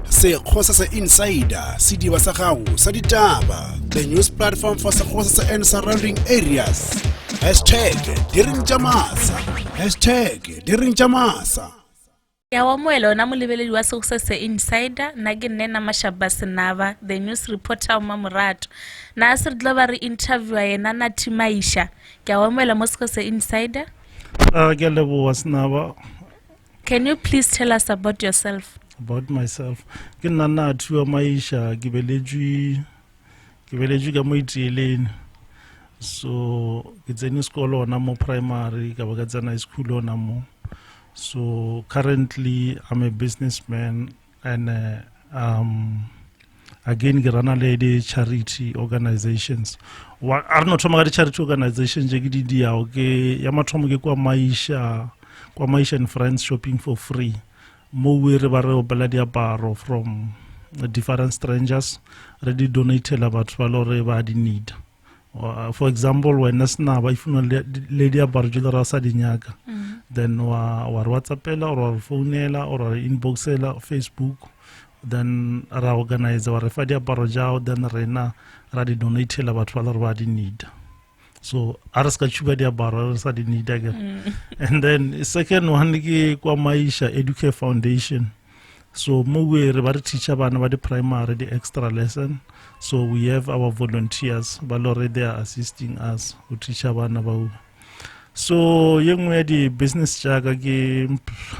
Sekgosa sa Insider, sediba sa gago sa ditaba, the news platform for Sekgosa and surrounding areas. #diringjamasa. Ya wa moelo na molebeledi wa Sekgosa sa Insider na ke nna Mashaba Senaba, the news reporter wa Murato. Na se re tla ba re interview yena Nathi Maisha. Ke wa moelo mo Sekgosa sa Insider. Ke leboha Senaba. Can you please tell us about yourself? About myself. Ke nna Nathi Maisha, ke beletšwe ka mo Itieleng. So ke tsene sekolo ona mo primary ka ba ka tsena high school ona mo. So currently I'm a businessman and again ke rana le di charity organizations. Wa are not thoma ka charity organizations je ke di diao ke ya mathomo ke kwa Maisha and Friends Shopping for Free. Mo we re ba re opela diaparo from different strangers re di donate la batho ba lore ba di need. For example, when Senaba if no lady about jula sa dinyaka, then wa WhatsAppela or phoneela or inboxela Facebook, then ra organize or refer dia barojao, then rena ra di donate la batho ba lore ba di need. So araska chuga dia baro sa di need again. And then second one ke kwa Maisha Educare Foundation. So mo we re ba re teacher bana ba di primary the extra lesson. So we have our volunteers balore they are assisting us to teach bana ba. So young di business jaga ke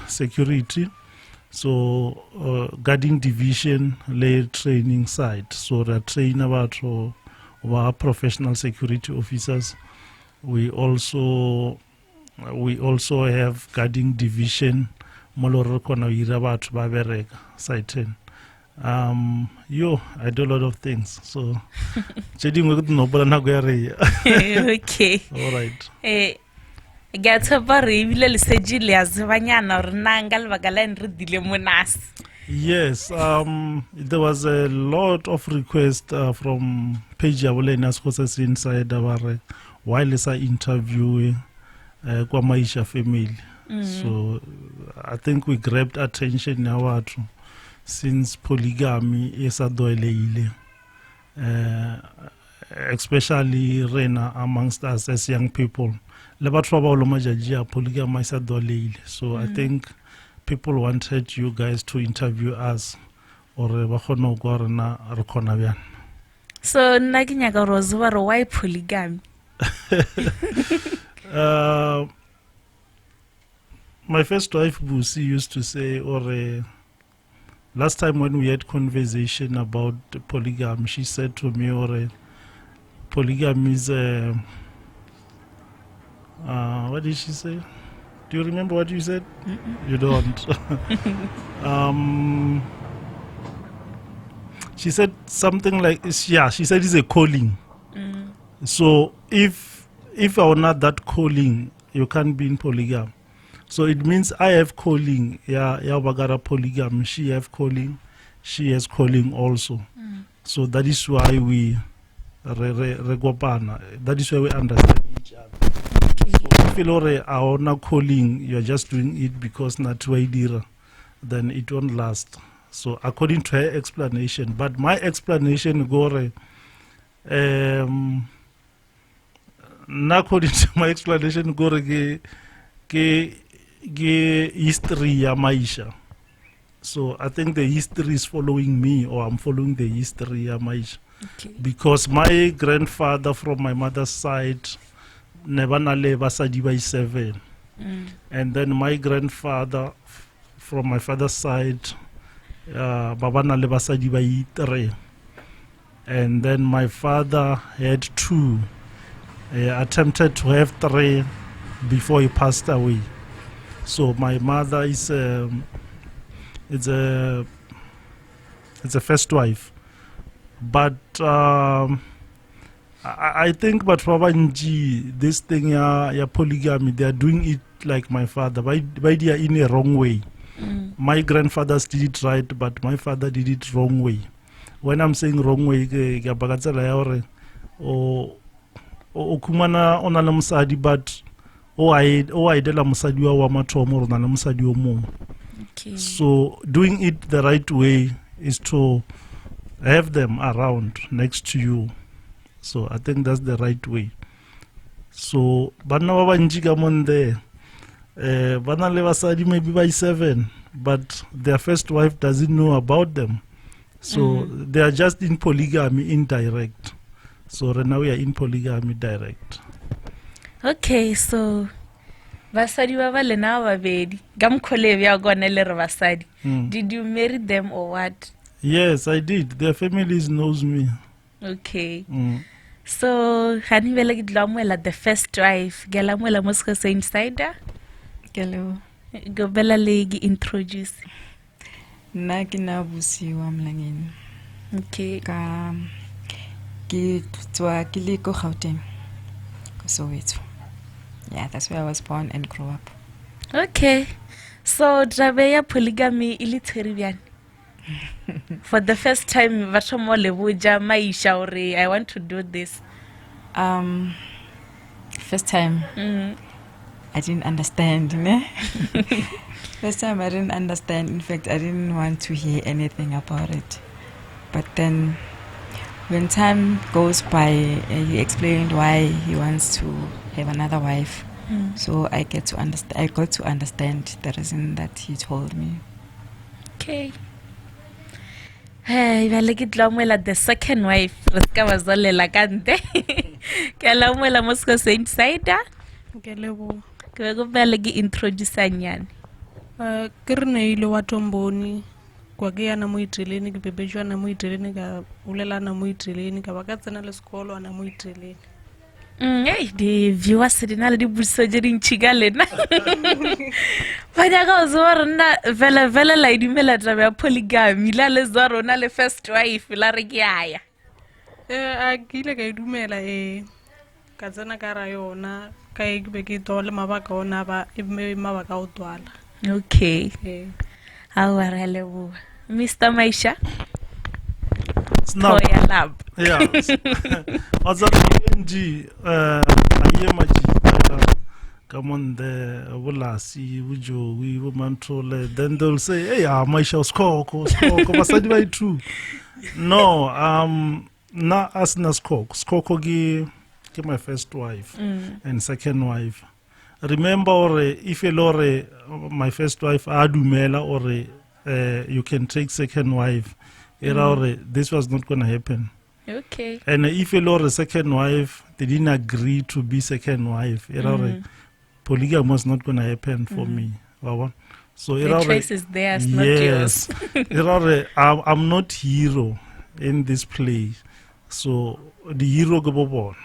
security. So guarding division le training side. So they train about our professional security officers. We also have guarding division moloro kona ira batho ba bereka side 10. I do a lot of things. So cheding we no bola na go ya re. Okay. All right. Ga tsaba re bile le sejile ya zibanyana re nanga le bagala nre dile monase. Yes, there was a lot of requests from page ya bolena Sekgosa Insider bare while is interview kwa Maisha family. So I think we grabbed attention now since polygamy is a doeleile, especially rena amongst us as young people. Le batho ba lo majajia polygamy is a doeleile. So I think people wanted you guys to interview us or ba khona go rena re khona bjana. So nna ke nyaka go tseba re why polygamy? My first wife Busi used to say, last time when we had conversation about polygamy, she said to me, polygamy is what did she say? Do you remember what you said? You don't. She said something like, yeah, she said it's a calling. So if you're not that calling, you can't be in polygamy. So it means I have calling, ya bagara polygamy, she have calling, she has calling also. So that is why we regopana. That is why we understand each other. So if you are not calling, you are just doing it because not waidira, then it won't last. So according to her explanation, but my explanation gore according to my explanation gore ke history ya Maisha. So I think the history is following me, or I'm following the history ya Maisha. Okay. Because my grandfather from my mother's side never nale basadi by 7. And then my grandfather from my father's side baba nale basadi by 3. And then my father had 2. Attempted to have 3 before he passed away. So my mother is it's a first wife, but I think but this thing ya polygamy, they are doing it like my father, by they are in a wrong way. My grandfathers did it right, but my father did it wrong way. When I'm saying wrong way, ke bagatsela ya hore o kumana ona le mosadi, but I dela musadi wa mathomo rona le musadi o mong. Okay. So doing it the right way is to have them around next to you. So I think that's the right way. So bana ba bantši ka mon there, bana le basadi maybe by 7, but their first wife doesn't know about them. So they are just in polygamy indirect. So right now we are in polygamy direct. Okay, so basadi ba ba lena ba babedi ka mkhole bya gona le re basadi. Did you marry them or what? Yes, I did. Their families knows me. Okay. So hani vele ke dlamoela the first wife ke lamoela mo se se insider Ke leo. go bela le ke introduce. Nna ke na busiwa Mlangeni. Okay. Ka ke tswa ke le ko Gauteng. Ko Soweto. Yeah, that's where I was born and grew up. Okay. So drabe ya polygamy ili tsheribyane. For the first time batho mo le boja Maisha ore I want to do this. First time I didn't understand, ne? First time I didn't understand. In fact, I didn't want to hear anything about it. But then when time goes by, he explained why he wants to have another wife. So I got to understand the reason that he told me. Okay. Hey, vale ke tlamoela the second wife. Re ska bazolela kante. Ke lamoela mo se se insider. Ke lebo. Ke go bela ke introduce nyane. Ke re ne ile wa Tomboni kwa ke yana mo Itreleni ke bebejwa na mo Itreleni ka ulelana mo Itreleni ka ba ka tsena le sekolo ana mo Itreleni. Hey, the viewers dina le di buso je ding chiga lena. Fanya ka zoro na vela la idimela taba ya polygamy la le zoro na le first wife la re ke aya. A ke ile ka idumela ka tsena ka ra yona ka e be ke tole mabaka ona ba e mabaka o twala. Okay. How are you, Mr. Maisha? Snap. Toya lab. Yeah. What's up, NG? I am a come on there, Wolasi, Wujo, we woman troll. Then they'll say, hey, Maisha, score, Masadi by true. No, na as na score gi my first wife and second wife. Remember, or if a lore, my first wife, Adumela, or you can take second wife. This was not going to happen. Okay. And if a lore second wife, they didn't agree to be second wife. Polygamy was not going to happen for me. So the choice is theirs, yes, not yours. I'm not hero in this play. So the hero go born.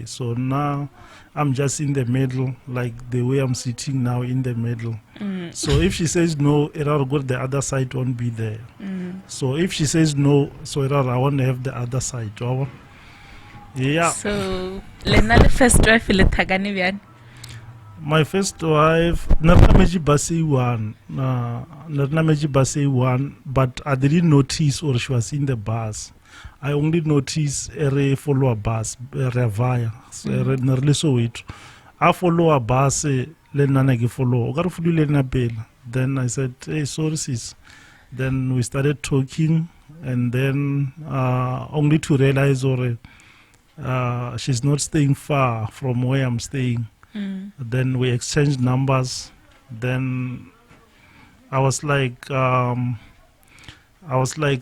So now I'm just in the middle, like the way I'm sitting now in the middle. So if she says no, the other side won't be there. So if she says no, so I want to have the other side. Yeah. So Lena the first wife ile thagani byan. My first wife, Nathi Maisha one, but I didn't notice or she was in the bus. I only noticed a follow a bus, Revaya, so it. I follow a bus, Lenana follow, then I said, hey, sorry, sis. Then we started talking, and then only to realize she's not staying far from where I'm staying. Then we exchanged numbers. Then I was like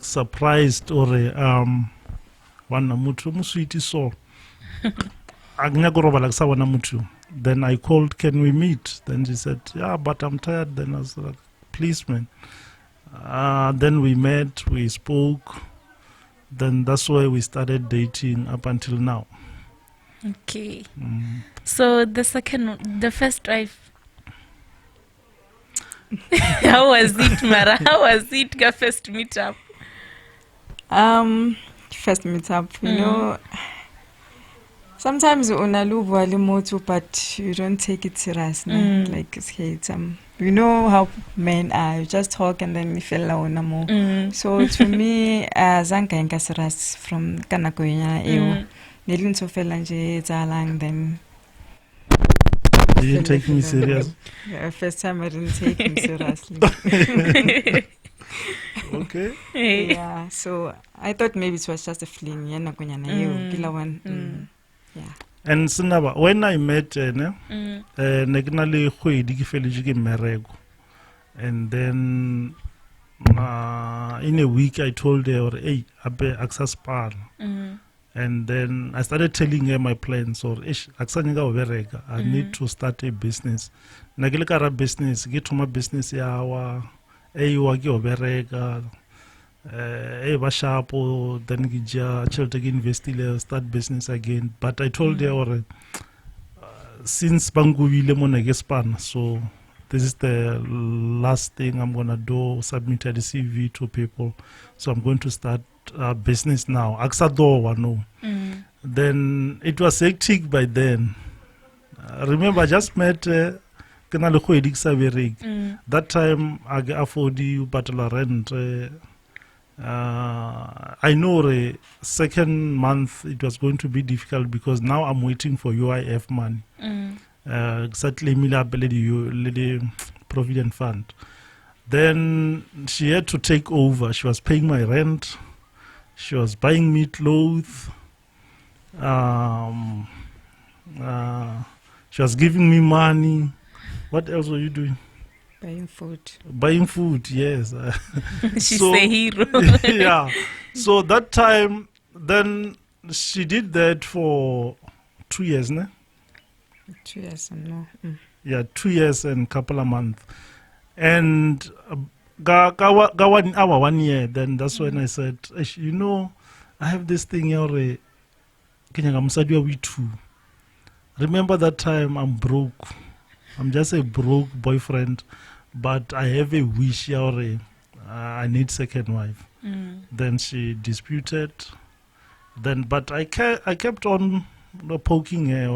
surprised or one namutu muswiti so agnyagoroba like sawa namutu. Then I called, can we meet? Then she said, yeah, but I'm tired. Then I was like, please, man. Then we met, we spoke. Then that's why we started dating up until now. Okay. So the first wife. How was it, Mara? How was it, your first meetup? First meetup, you know, sometimes unaluva limoto, but you don't take it serious. Like it's you know how men are. You just talk and then you feel like So to me, zanka enka serious from kanakoya Nilin so feel like then. You didn't take me serious. First time I didn't take him seriously. Okay. Yeah, so I thought maybe it was just a fling. Yeah, nakunyana you kila one. Yeah. And Sinaba, when I met ne ke na le kgwedi ke feletše ke mmereko. And then in a week I told her, hey, abe access pan. And then I started telling her my plans, or I need to start a business. Nagile kara business, get to my business yawa, wa ki obereka, ba shapo, then gija, children investile, start business again. But I told her, since bangu wile mo nagespan, so this is the last thing I'm gonna do, submit a CV to people. So I'm going to start business now. Then it was hectic by then. Remember, I just met that time I afford you battle rent. I know the second month it was going to be difficult because now I'm waiting for UIF money. Exactly, Lady Provident Fund. Then she had to take over. She was paying my rent. She was buying me clothes. She was giving me money. What else were you doing? Buying food. Buying food, yes. She's a hero. Yeah. So that time, then she did that for 2 years, ne? 2 years and more. Yeah, 2 years and couple of months. And ga 1 year, then that's when I said, you know, I have this thing here. Remember that time I'm broke. I'm just a broke boyfriend, but I have a wish here. I need second wife. Then she disputed. Then, but I kept on poking her.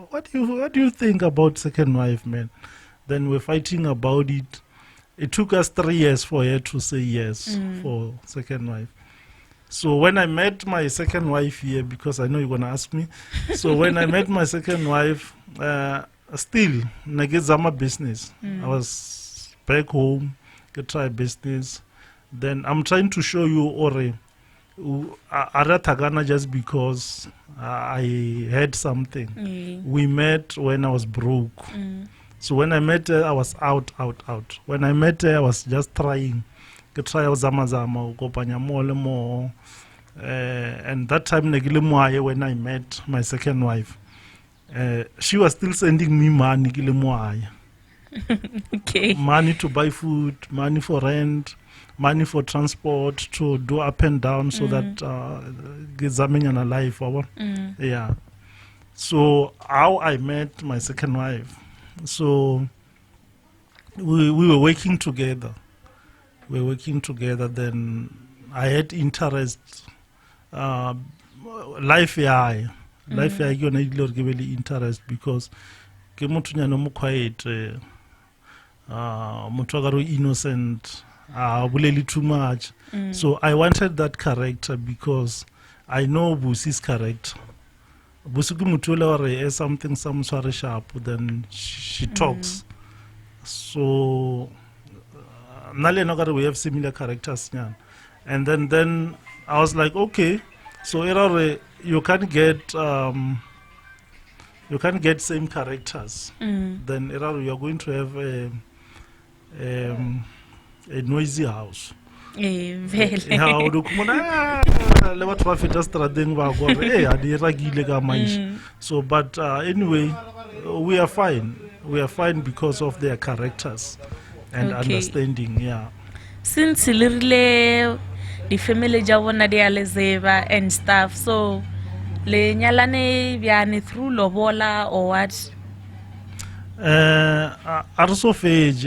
What do you think about second wife, man? Then we're fighting about it. It took us 3 years for her to say yes for second wife. So when I met my second wife here, because I know you're gonna ask me, so when I met my second wife, still nagezama business. I was back home, to try business. Then I'm trying to show you Ore Aratagana just because I had something. We met when I was broke. So when I met her, I was out. When I met her, I was just trying. Try zama ukopanya more. And that time when I met my second wife, she was still sending me money. Okay. Money to buy food, money for rent, money for transport, to do up and down so that gizamenya life. Yeah. So how I met my second wife. So we were working together. Then I had interest. Life I gonna really interest because ke motho nyane mo quiet motho ga innocent buleli too much. So I wanted that character because I know Busi's character. Busi ke motho le hore something some sware sharp, then she talks. So we have similar characters, yeah. And then I was like, okay, so you can't get same characters. Then you're going to have a noisy house. So but anyway, we are fine because of their characters and understanding. Yeah, Since literally the family jawona de alezeva and stuff, so le nyalane biani through lobola or what? Arsofage.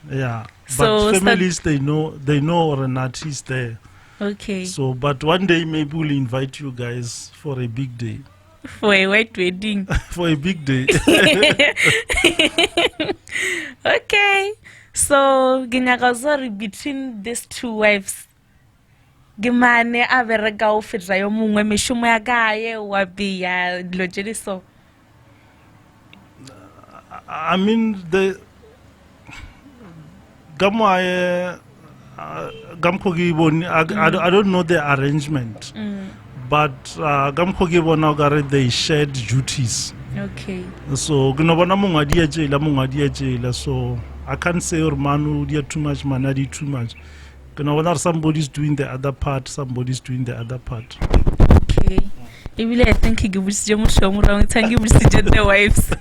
Yeah. So but families they know Nathi is there. Okay. So but one day maybe we'll invite you guys for a big day. For a white wedding. For a big day. Okay. So ginyakazori between these two wives. Gimane averega ofitra yo mungwe mishumo ya gaye wabia lojeriso. I mean the Gamma I don't know the arrangement, but they shared duties. Okay. So so I can't say or manu dia too much, manadi too much. Somebody's doing the other part, somebody's doing the other part. Okay. Even I think he gives the wives.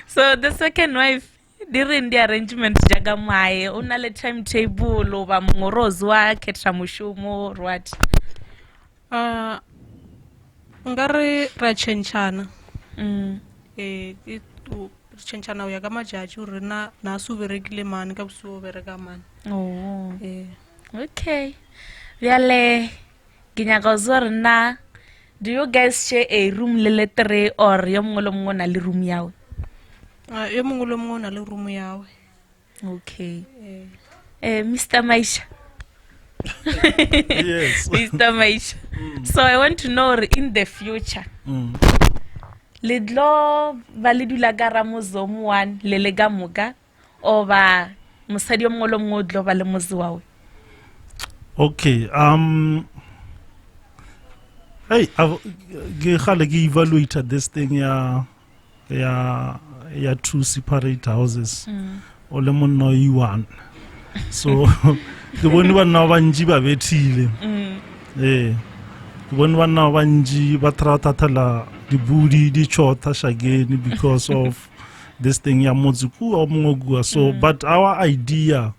So the second wife, during the arrangement, jagamai, unale timetable over morozwa, ketramushumo, what? Ngari ra chenchana. Chenchana uya kama jaji uri na suberekile mani ka subereka mani. Oh. Okay. Yale ginyagozor do you guys share a room lele 3 or yo mongolo mongo na le room yawe? Yo mongolo mongo na le room yawe. Okay. Mr. Maisha. Yes. Mr. Maisha. So I want to know in the future. Lidlo validula garamozo muan lelega muga over musadi mongolo mongo dlo vale moziwawe. Okay. Hey, I've evaluated this thing two separate houses. Ole no one. So the one now banji ba betile. The one now banji batratatala the booty the chota again because of this thing ya mozuku or mogua. So but our idea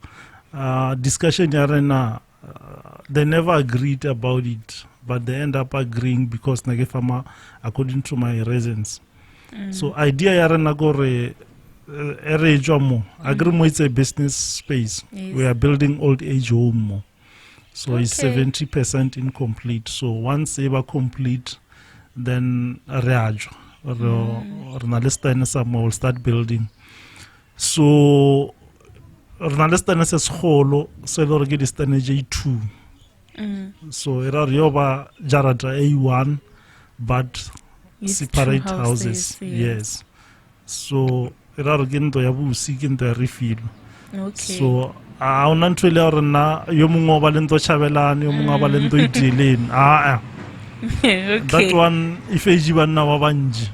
discussion yarena they never agreed about it. But they end up agreeing because Nagefama, according to my reasons. So idea yarana gore jomo. Agrimo it's a business space. Yes. We are building old age home. So Okay. it's 70% incomplete. So once ever complete, then reaj or we'll start building. So Ronaldo says holo so get this J2. So era rioba jarata A1 but It's separate two houses. houses, Yes. So era rogendo yabu seeking the refill. Okay. So aunantwele orna yo mungo balento chabelani yo mungo balento itileni. Okay. That one if ejiba na wabanji.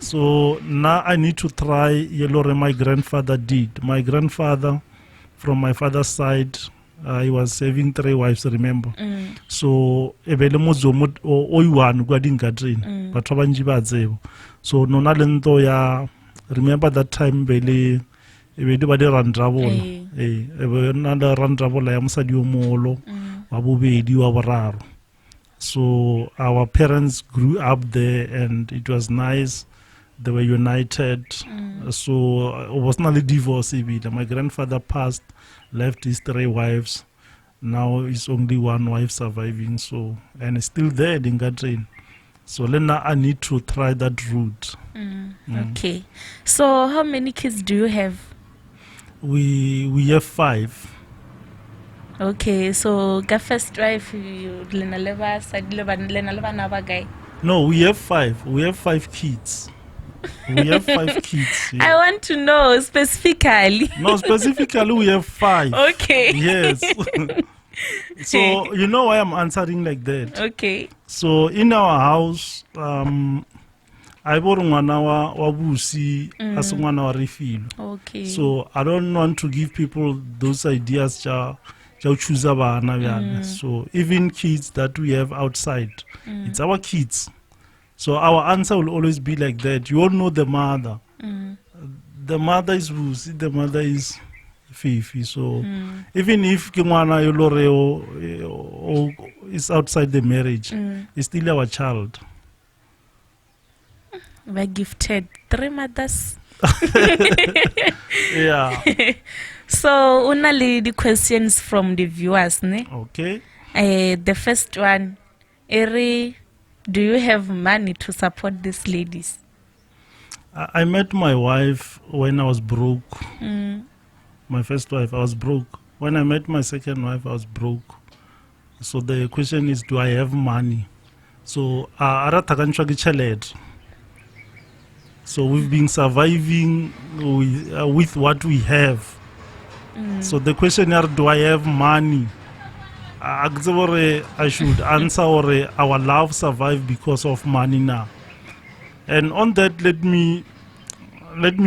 So now I need to try yellow my grandfather did. My grandfather from my father's side he was having 3 wives, remember. So ebele mozomo oiwan gwadinga drain but wabanji bazebo. So nona lento ya remember that time bele ebedi ba di randrabola ebe nanda randrabola ya mosadi o molo wa bobedi wa boraro. So our parents grew up there and it was nice. They were united. So it was not a divorce. My grandfather passed, left his 3 wives. Now it's only 1 wife surviving. So and it's still there in Gatrain. So Lena, I need to try that route. Okay. So how many kids do you have? We have 5. Okay, so ga first wife lena leva side leva na ba guy. No, we have 5. We have 5 kids. We have 5 kids. I want to know specifically. No, specifically we have 5. Okay. Yes. So you know why I'm answering like that. Okay. So in our house, I bought ngwana wa busi as ngwana wa refill. Okay. So I don't want to give people those ideas choose bana. So even kids that we have outside, it's our kids. So our answer will always be like that. You all know the mother. The mother is busi, the mother is Fifi. So even if Kimwana Yoloreo is outside the marriage, it's still our child. We're gifted 3 mothers. Yeah. So only the questions from the viewers, ne? Okay. The first one, Eri, do you have money to support these ladies? I met my wife when I was broke. My first wife, I was broke. When I met my second wife, I was broke. So the question is, do I have money? So so we've been surviving with what we have. So the question here, do I have money? I should answer or our love survive because of money now. And on that, let me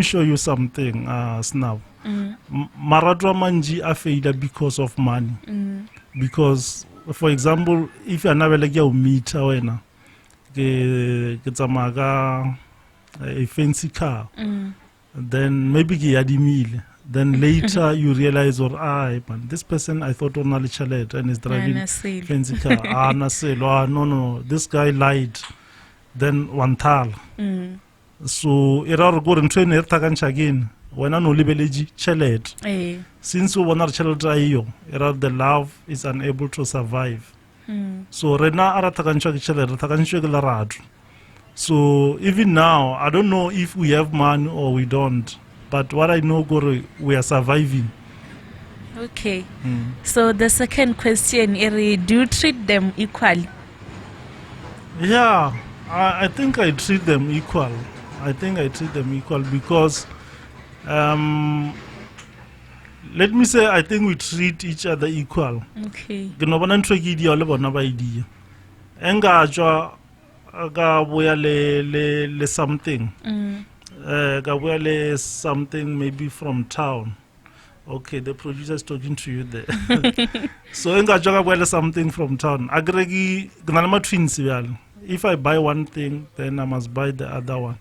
show you something, Snap. Maradwa manji a failure because of money. Because, for example, if you're not like you meet a fancy car, then maybe you had a meal. Then later you realize, man, this person I thought only chalet and is driving fancy car. No, this guy lied. Then one tal. So error go and train again. When I no libeleji chalet. Since we want chalet error the love is unable to survive. So rena aratakancha chalet So even now I don't know if we have money or we don't. But what I know, Goro, we are surviving. Okay. So the second question, Eri, do you treat them equally? Yeah, I think I treat them equal. Because, let me say, I think we treat each other equal. Okay. Something. Something maybe from town. Okay, the producer is talking to you there. So something from town. If I buy one thing, then I must buy the other one.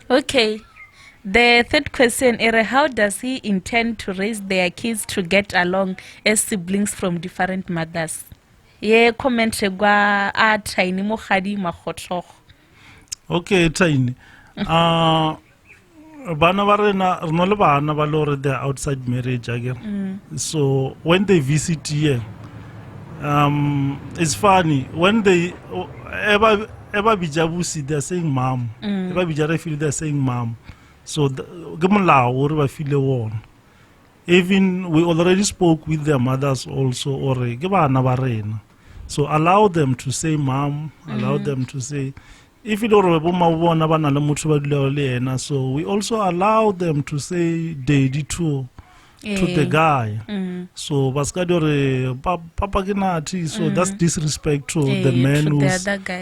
Okay. The third question is, how does he intend to raise their kids to get along as siblings from different mothers? Ye comment gwa a tiny mo khadi makhotho. Okay, tiny. Bana ba rena re no le bana ba lo re they are outside marriage again. So when they visit here, it's funny when they ever bijabusi they're saying mom. Ever bijare feel they're saying mom. So gemla or ba feel one. Even we already spoke with their mothers also or ge bana ba rena. So allow them to say mom, allow them to say, if you don't remember, so we also allow them to say daddy too to the guy. So Papa Ginati, so that's disrespect to the man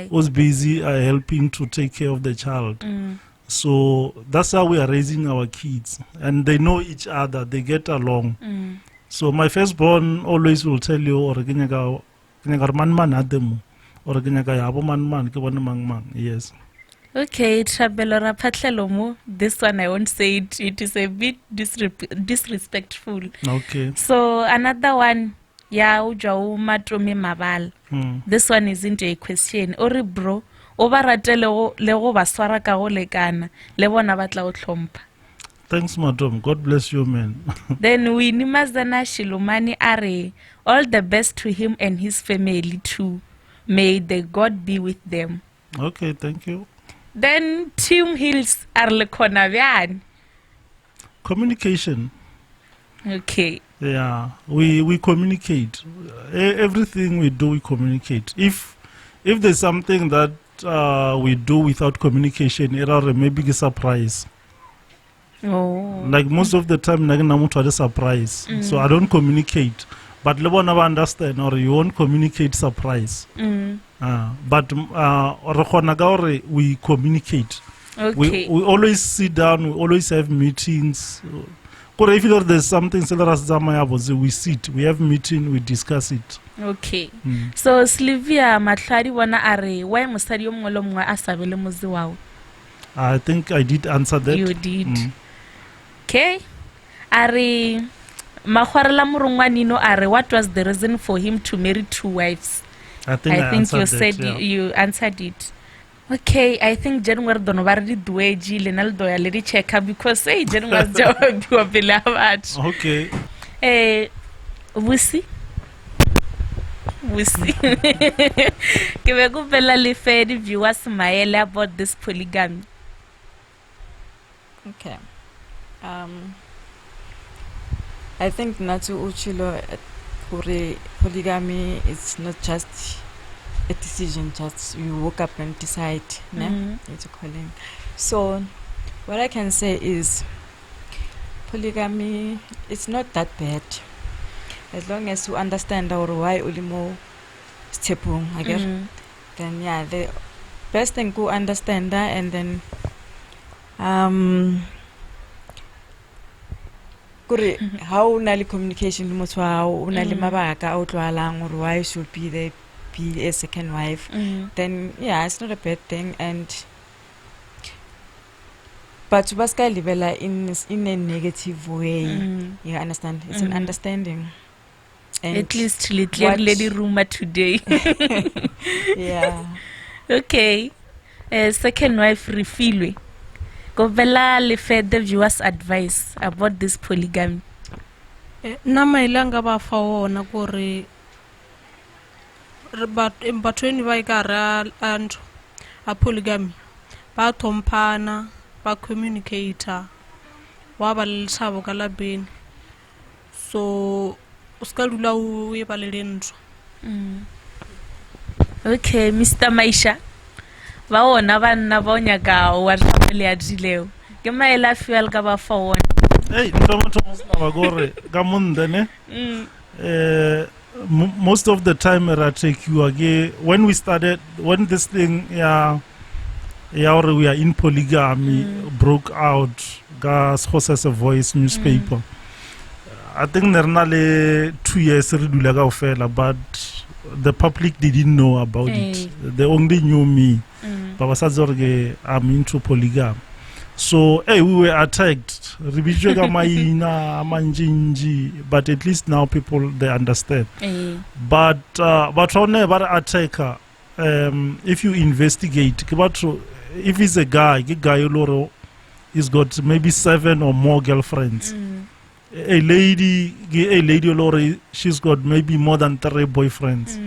who's busy helping to take care of the child. So that's how we are raising our kids. And they know each other, they get along. So my firstborn always will tell you, or yes. Okay, Trabelo Rapatlelomo. This one I won't say it. It is a bit disrespectful. Okay. So another one, Matomi Mabal. This one isn't a question. Ori bro, overate lego baswara ka go lekana, le bona batla go tlhompha. Thanks, madam. God bless you, man. Then we Nimazana Shilumani Are, all the best to him and his family too. May the God be with them. Okay, thank you. Then Tim Hills are Lekonavian. Communication. Okay. Yeah, we communicate. Everything we do, we communicate. If there's something that we do without communication, it may be a surprise. Oh. Like most of the time, I surprise. So I don't communicate. But you understand, or you won't communicate surprise. But we communicate. Okay. We always sit down, we always have meetings. If there's something, we sit, we have meeting, we discuss it. Okay. So Sylvia Matladi wana are why musadi yo mngwe mngwe a sabele mozi wao? I think I did answer that. You did. Okay. Are Mahwarela Murungwanino are what was the reason for him to marry two wives? I think you said that, yeah. you answered it. Okay, I think January Donovari Dueji Lenaldo a lady checker because say January beloved. Okay. We see. Give a good bella fed viewers smile about this polygamy. Okay. I think Natu Uchilo polygamy is not just a decision, just you woke up and decide. It's calling. So what I can say is polygamy, it's not that bad. As long as you understand or why ulimo stepung, I guess. Then yeah, the best thing to understand that, and then how unali communication mo how unali mabaka outwalang or why should be a second wife. Then yeah, it's not a bad thing, and but baska livela in a negative way. You understand? It's an understanding. And at least lady rumor today. Yeah. Okay. Second wife refilwe. Govela lefe the viewers advice about this polygamy. Na mailanga ba fa wona gore batweni ba ikara and a polygamy ba thompana ba communicator wa ba leshabo ka labeni, so uskadula uye ba lelentso. Okay, Mr. Maisha. Ba ona banna ba nyaka wa le a dileo ke maela fuel ka ba fa wona. Hey, ntomo ba gore ka monde ne. Most of the time I take you again when this thing we are in polygamy broke out gas Jose a Voice newspaper. I think there are 2 years but the public didn't know about it. They only knew me. Baba Sazorge, I'm into polygamy. So we were attacked. But at least now people they understand. But never attacker. If you investigate, if he's a guy he's got maybe 7 or more girlfriends. A lady Lori, she's got maybe more than 3 boyfriends.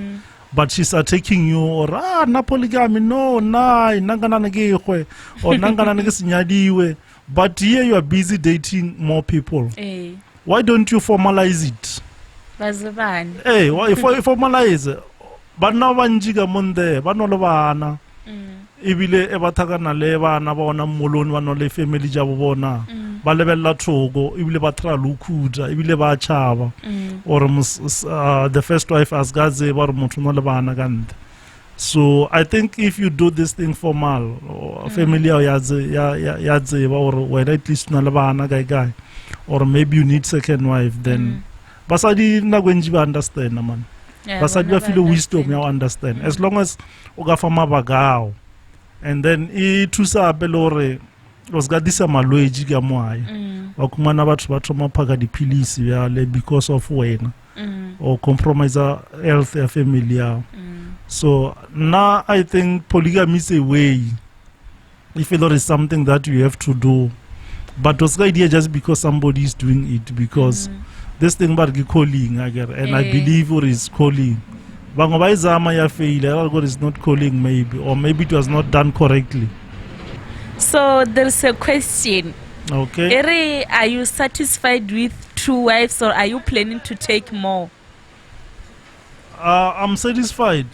But she's attacking you or na polygamy, no, nangana nagehwe or nangana nagesinyadiwe. But here you are busy dating more people. Why don't you formalize it? Hey, why formalize? But now banjiga monde, banolobana. Ibile ebatagana le bana bona moloni bana le family jabo bona ba lebella thogo ibile ba tra lukuda ibile ba chaba or the first wife as gaze ba re motho no le bana kante. So I think if you do this thing formal family ya ze ba or when at least na le bana guy or maybe you need second wife, then basadi na gwenji ba understand man. Basadi ba feel wisdom ya understand as long as o ga fama bagao. And then thusa belore osgadisa malweji ka moya wa kumana batho ba thoma phaka dipilisi yale because of wena or compromise health ya family yao. So now I think polygamy is a way if there is something that you have to do, but it's the idea just because somebody is doing it, because this thing about calling again, and I believe it is calling. Bangobaizama ya failure, God is not calling maybe, or maybe it was not done correctly. So there's a question. Okay. Ere, are you satisfied with 2 wives or are you planning to take more? I'm satisfied.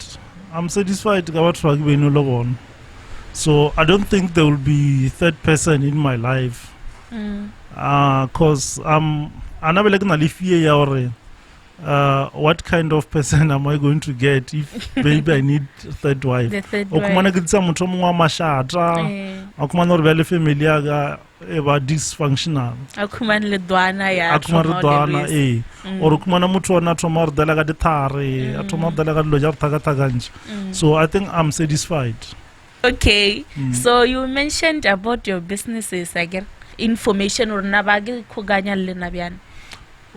I'm satisfied about rugby no longer. So I don't think there will be third person in my life. Cause I'm never like na what kind of person am I going to get if maybe I need a third wife? The third wife. Okumana kitsa mutho mwa mashata. Okumana re bele family aga eba dysfunctional. Akumana le dwana ya. Akumana dwana or okumana mutho ona thoma re dela ga dithare, athoma dela ga dilo ja thaka thakanje. So I think I'm satisfied. Okay. So you mentioned about your businesses again. Information or nabagi kuganya le nabian.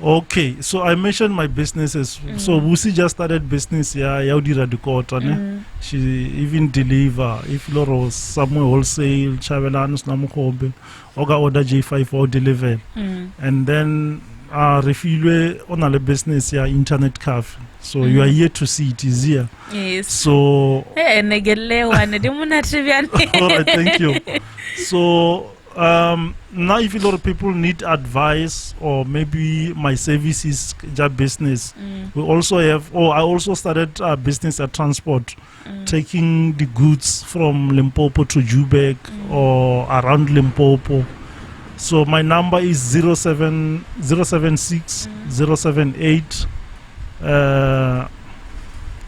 Okay, so I mentioned my businesses. So Wusi just started business yaudira de kota ne. She even deliver if loro somewhere wholesale chavelanus namukobe oga order J5 or deliver. And then refilwe on a business internet cafe. So you are here to see it is here. Yes. So negele wane dimuna trivian. All right, thank you. So now if a lot of people need advice or maybe my services job business, we also have, I also started a business at transport, taking the goods from Limpopo to Joburg or around Limpopo. So my number is 076 078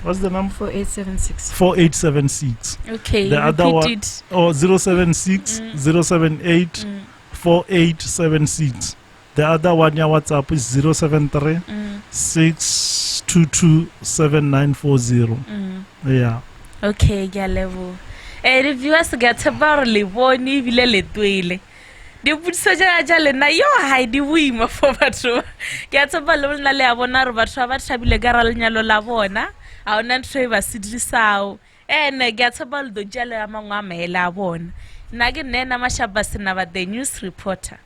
what's the number? 4876. 4876. Okay, The other repeat one, it. or 076 078 4876. The other one, your WhatsApp is 073 622 7940. Yeah. Okay, ke a leboha. Re viewers ga tshepa gore le bone ebile le twele. Diputsiso ja lena yo ha di boima for batho. Ke a tshepa le bona le a bona gore batho ba thabile ka ra lenyalo la bona. A ona ntho e ba sidisao. Ene ke a tshepa le do jalo ya mangwe a maele a bona. Nna ke nne na Mashabase na ba the news reporter.